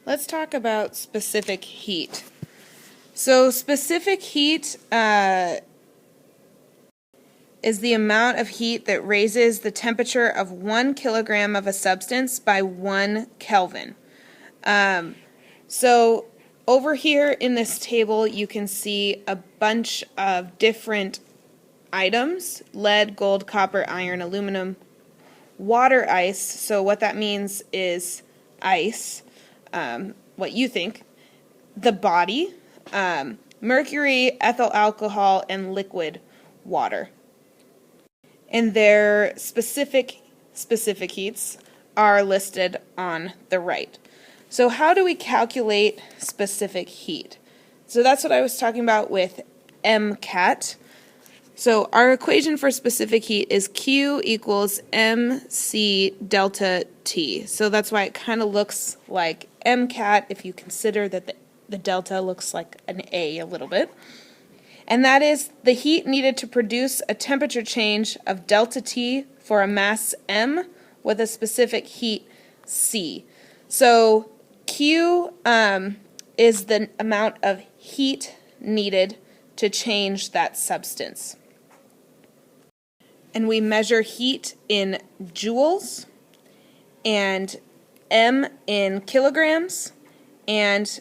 Let's talk about specific heat. So specific heat is the amount of heat that raises the temperature of 1 kilogram of a substance by 1 Kelvin. So over here in this table you can see a bunch of different items: lead, gold, copper, iron, aluminum, water ice. So what that means is ice, what you think, the body, mercury, ethyl alcohol, and liquid water. And their specific heats are listed on the right. So how do we calculate specific heat? So that's what I was talking about with MCAT. So our equation for specific heat is Q equals MC delta T. So that's why it kind of looks like MCAT if you consider that the delta looks like an A little bit. And that is the heat needed to produce a temperature change of delta T for a mass M with a specific heat C. So Q is the amount of heat needed to change that substance. And we measure heat in joules, and M in kilograms, and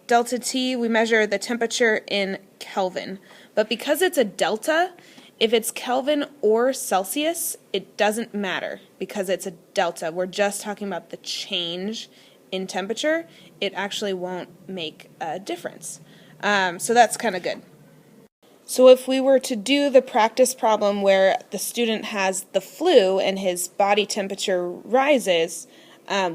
delta T, we measure the temperature in Kelvin. But because it's a delta, if it's Kelvin or Celsius, it doesn't matter because it's a delta. We're just talking about the change in temperature. It actually won't make a difference. So that's kind of good. So if we were to do the practice problem where the student has the flu and his body temperature rises,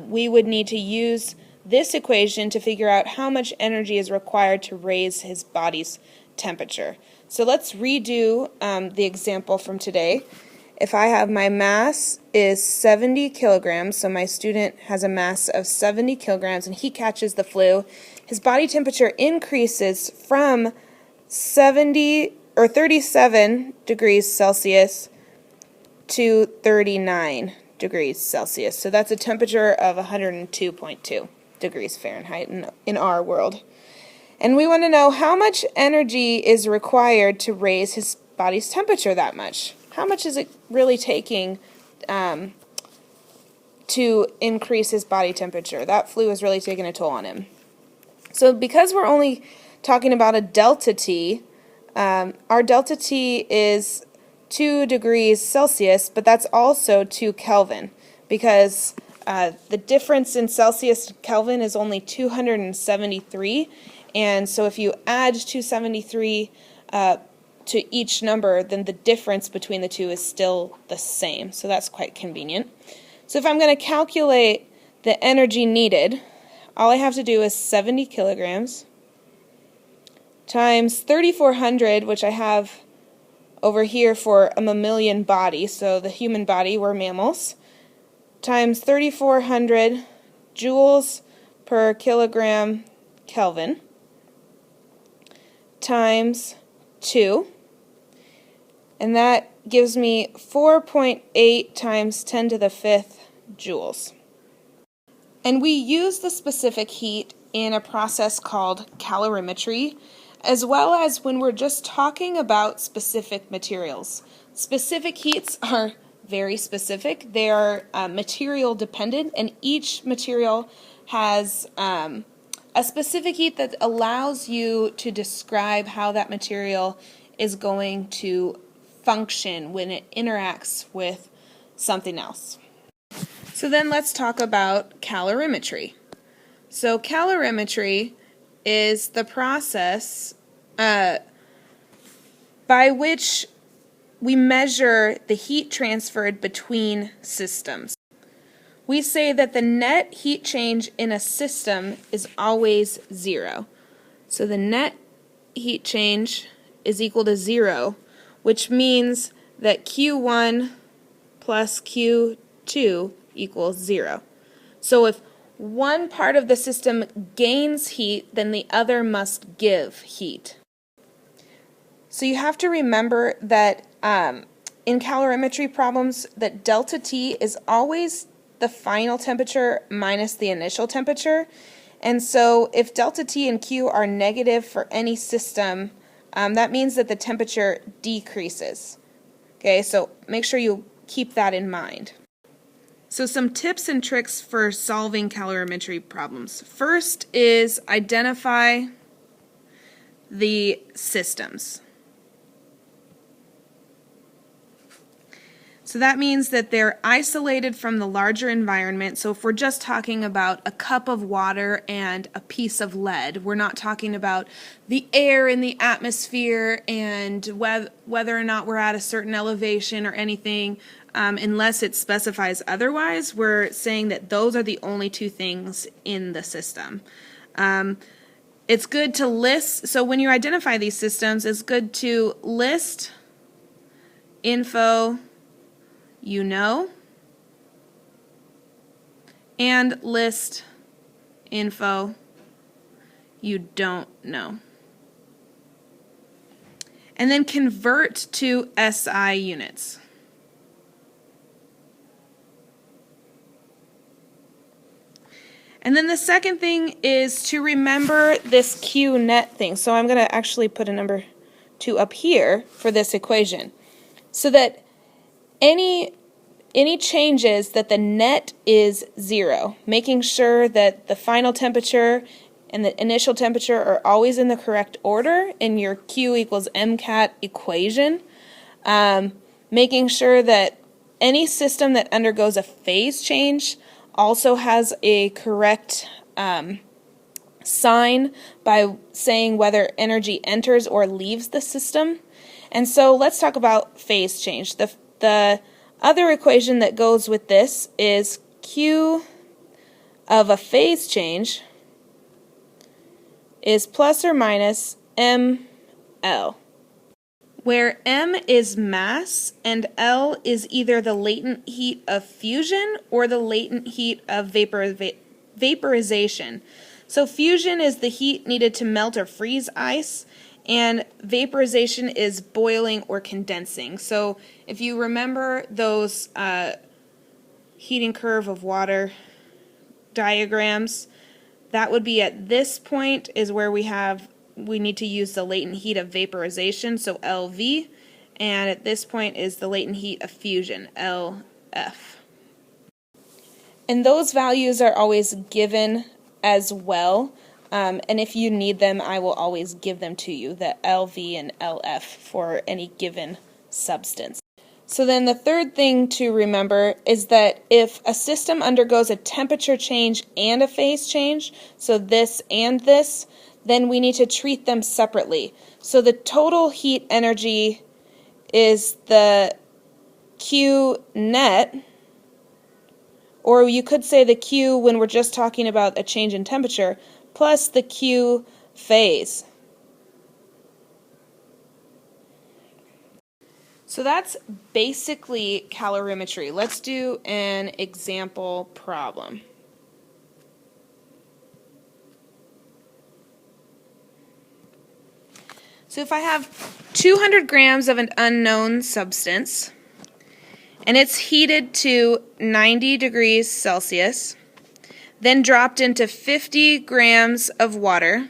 we would need to use this equation to figure out how much energy is required to raise his body's temperature. So let's redo the example from today. If I have my mass is 70 kilograms, so my student has a mass of 70 kilograms and he catches the flu, his body temperature increases from 37 degrees Celsius to 39 degrees Celsius. So that's a temperature of 102.2 degrees Fahrenheit in our world. And we want to know how much energy is required to raise his body's temperature that much. How much is it really taking to increase his body temperature? That flu is really taking a toll on him. So because we're only talking about a delta T, our delta T is 2 degrees Celsius, but that's also 2 Kelvin because the difference in Celsius to Kelvin is only 273, and so if you add 273 to each number, then the difference between the two is still the same, so that's quite convenient. So if I'm going to calculate the energy needed, all I have to do is 70 kilograms times 3,400, which I have over here for a mammalian body, so the human body, we're mammals, times 3,400 joules per kilogram Kelvin, times 2, and that gives me 4.8 times 10 to the 5th joules. And we use the specific heat in a process called calorimetry, as well as when we're just talking about specific materials. Specific heats are very specific. They are material dependent, and each material has a specific heat that allows you to describe how that material is going to function when it interacts with something else. So then let's talk about calorimetry. So calorimetry is the process by which we measure the heat transferred between systems. We say that the net heat change in a system is always 0. So the net heat change is equal to 0, which means that Q1 plus Q2 equals 0. So if one part of the system gains heat, then the other must give heat. So you have to remember that in calorimetry problems that delta T is always the final temperature minus the initial temperature, And so if delta T and Q are negative for any system, that means that the temperature decreases. Okay, so make sure you keep that in mind. So some tips and tricks for solving calorimetry problems. First is identify the systems. So that means that they're isolated from the larger environment. So if we're just talking about a cup of water and a piece of lead, we're not talking about the air in the atmosphere and whether or not we're at a certain elevation or anything, unless it specifies otherwise. We're saying that those are the only two things in the system. It's good to list, so when you identify these systems, it's good to list info you know, and list info you don't know. And then convert to SI units. And then the second thing is to remember this Q net thing. So I'm going to actually put a number 2 up here for this equation, so that any changes that the net is 0, making sure that the final temperature and the initial temperature are always in the correct order in your Q equals MCAT equation, making sure that any system that undergoes a phase change also has a correct sign by saying whether energy enters or leaves the system. And so let's talk about phase change. The other equation that goes with this is Q of a phase change is plus or minus mL, where m is mass and L is either the latent heat of fusion or the latent heat of vaporization. So fusion is the heat needed to melt or freeze ice, and vaporization is boiling or condensing. So if you remember those heating curve of water diagrams, that would be at this point is where we need to use the latent heat of vaporization, so LV, and at this point is the latent heat of fusion, LF. And those values are always given as well. And if you need them, I will always give them to you, the LV and LF for any given substance. So then the third thing to remember is that if a system undergoes a temperature change and a phase change, so this and this, then we need to treat them separately. So the total heat energy is the Q net, or you could say the Q when we're just talking about a change in temperature, plus the Q phase. So that's basically calorimetry. Let's do an example problem. So if I have 200 grams of an unknown substance, and it's heated to 90 degrees Celsius, then dropped into 50 grams of water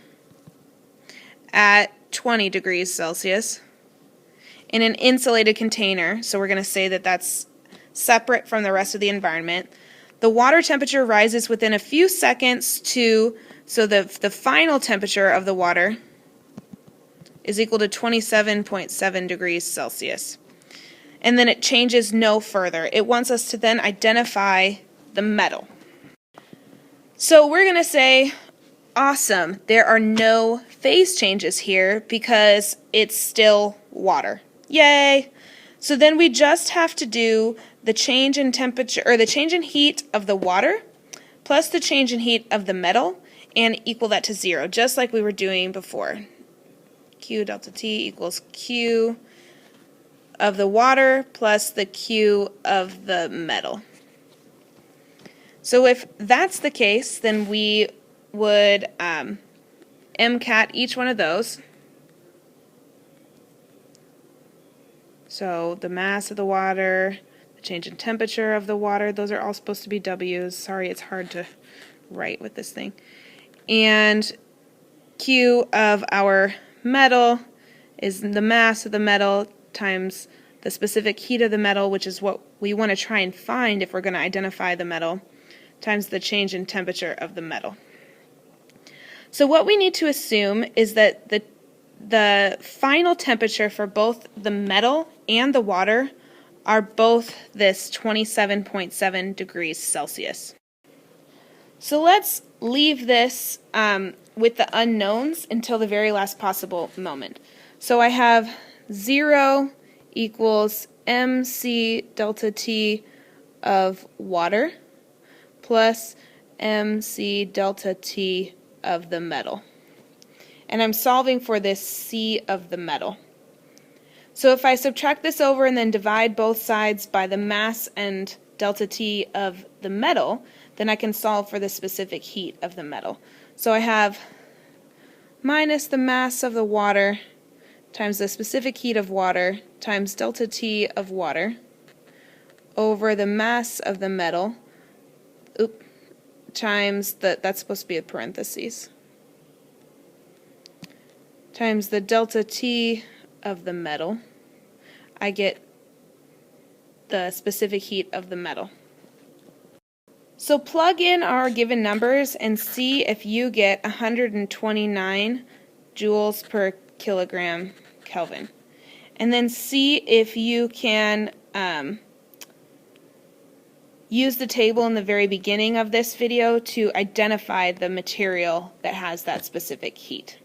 at 20 degrees Celsius in an insulated container. So we're going to say that that's separate from the rest of the environment. The water temperature rises within a few seconds so the final temperature of the water is equal to 27.7 degrees Celsius. And then it changes no further. It wants us to then identify the metal. So we're going to say, awesome, there are no phase changes here because it's still water. Yay! So then we just have to do the change in temperature, or the change in heat of the water plus the change in heat of the metal and equal that to 0, just like we were doing before. Q delta T equals Q of the water plus the Q of the metal. So if that's the case, then we would MCAT each one of those. So the mass of the water, the change in temperature of the water, those are all supposed to be W's. Sorry, it's hard to write with this thing. and Q of our metal is the mass of the metal times the specific heat of the metal, which is what we want to try and find if we're going to identify the metal, times the change in temperature of the metal. So what we need to assume is that the final temperature for both the metal and the water are both this 27.7 degrees Celsius. So let's leave this with the unknowns until the very last possible moment. So I have 0 equals mc delta T of water plus mc delta T of the metal. And I'm solving for this C of the metal. So if I subtract this over and then divide both sides by the mass and delta T of the metal, then I can solve for the specific heat of the metal. So I have minus the mass of the water times the specific heat of water times delta T of water over the mass of the metal, times that's supposed to be a parentheses, times the delta T of the metal. I get the specific heat of the metal. So plug in our given numbers and see if you get 129 joules per kilogram Kelvin. And then see if you can use the table in the very beginning of this video to identify the material that has that specific heat.